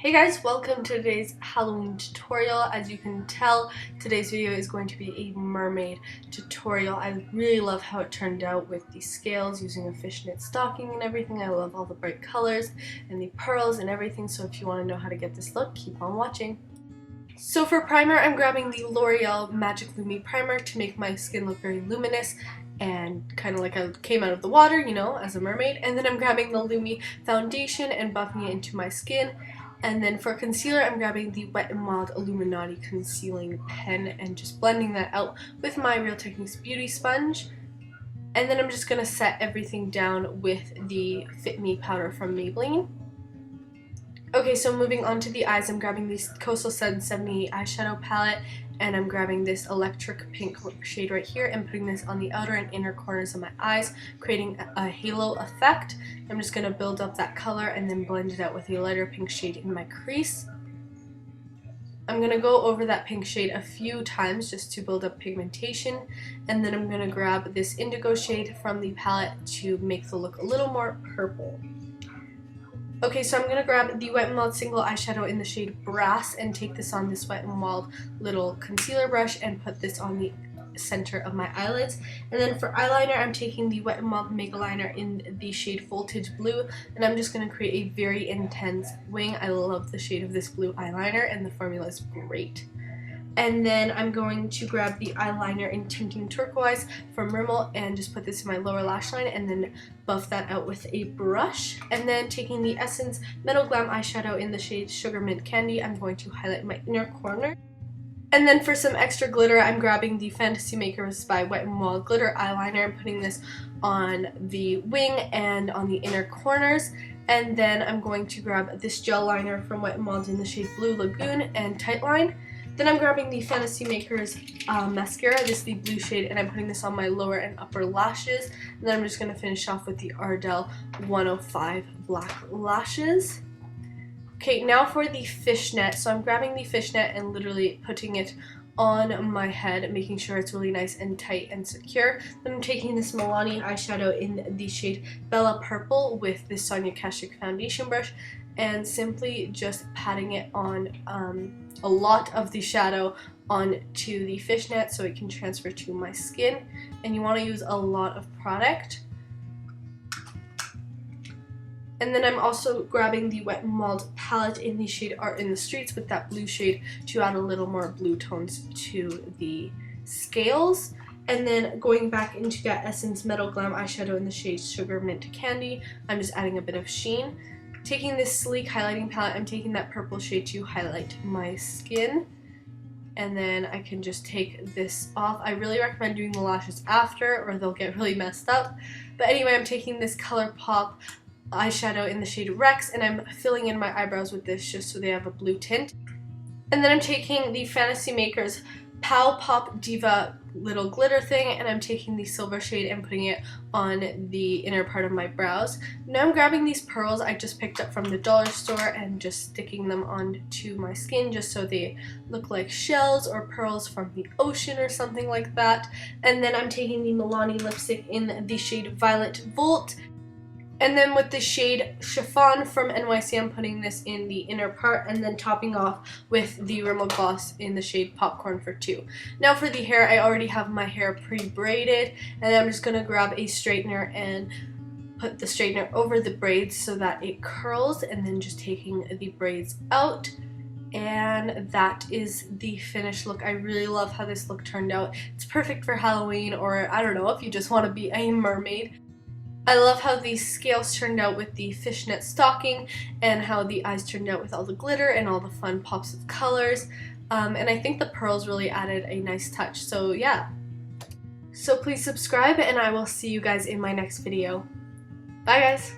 Hey guys, welcome to today's Halloween tutorial. As you can tell, today's video is going to be a mermaid tutorial. I really love how it turned out with the scales using a fishnet stocking and everything. I love all the bright colors and the pearls and everything, so if you want to know how to get this look, keep on watching. So for primer, I'm grabbing the L'Oreal Magic Lumi Primer to make my skin look very luminous and kind of like I came out of the water, you know, as a mermaid. And then I'm grabbing the Lumi foundation and buffing it into my skin. And then for concealer, I'm grabbing the Wet n Wild Illuminati concealing pen and just blending that out with my Real Techniques beauty sponge. And then I'm just going to set everything down with the Fit Me powder from Maybelline. Okay, so moving on to the eyes, I'm grabbing the Coastal Sun 78 eyeshadow palette, and I'm grabbing this electric pink shade right here and putting this on the outer and inner corners of my eyes, creating a halo effect. I'm just going to build up that color and then blend it out with a lighter pink shade in my crease. I'm going to go over that pink shade a few times just to build up pigmentation, and then I'm going to grab this indigo shade from the palette to make the look a little more purple. Okay, so I'm going to grab the Wet n Wild single eyeshadow in the shade Brass and take this on this Wet n Wild little concealer brush and put this on the center of my eyelids. And then for eyeliner, I'm taking the Wet n Wild maybelline in the shade Voltage Blue, and I'm just going to create a very intense wing. I love the shade of this blue eyeliner and the formula is great. And then I'm going to grab the eyeliner in Tinting Turquoise from Rimmel and just put this in my lower lash line and then buff that out with a brush. And then taking the Essence Metal Glam eyeshadow in the shade Sugar Mint Candy, I'm going to highlight my inner corner. And then for some extra glitter, I'm grabbing the Fantasy Makers by Wet n Wild glitter eyeliner and putting this on the wing and on the inner corners. And then I'm going to grab this gel liner from Wet n Wild in the shade Blue Lagoon and Tightline. Then I'm grabbing the Fantasy Makers mascara, this is the blue shade, and I'm putting this on my lower and upper lashes. And then I'm just going to finish off with the Ardell 105 black lashes. Okay, now for the fishnet. So I'm grabbing the fishnet and literally putting it on my head, making sure it's really nice and tight and secure. Then I'm taking this Milani eyeshadow in the shade Bella Purple with this Sonia Kashuk foundation brush and simply just patting it on a lot of the shadow onto the fishnet so it can transfer to my skin. And you want to use a lot of product. And then I'm also grabbing the Wet n Wild palette in the shade Art in the Streets with that blue shade to add a little more blue tones to the scales. And then going back into that Essence Metal Glam eyeshadow in the shade Sugar Mint Candy, I'm just adding a bit of sheen. Taking this sleek highlighting palette, I'm taking that purple shade to highlight my skin. And then I can just take this off. I really recommend doing the lashes after or they'll get really messed up. But anyway, I'm taking this Colourpop eyeshadow in the shade Rex and I'm filling in my eyebrows with this just so they have a blue tint. And then I'm taking the Fantasy Makers Pow Pop Diva little glitter thing and I'm taking the silver shade and putting it on the inner part of my brows. Now I'm grabbing these pearls I just picked up from the dollar store and just sticking them onto my skin just so they look like shells or pearls from the ocean or something like that. And then I'm taking the Milani lipstick in the shade Violet Volt. And then with the shade Chiffon from NYC, I'm putting this in the inner part and then topping off with the Rimmel gloss in the shade Popcorn for 2. Now for the hair, I already have my hair pre-braided and I'm just going to grab a straightener and put the straightener over the braids so that it curls and then just taking the braids out. And that is the finished look. I really love how this look turned out. It's perfect for Halloween or I don't know, if you just want to be a mermaid. I love how the scales turned out with the fishnet stocking and how the eyes turned out with all the glitter and all the fun pops of colors. And I think the pearls really added a nice touch. So yeah. So please subscribe and I will see you guys in my next video. Bye guys!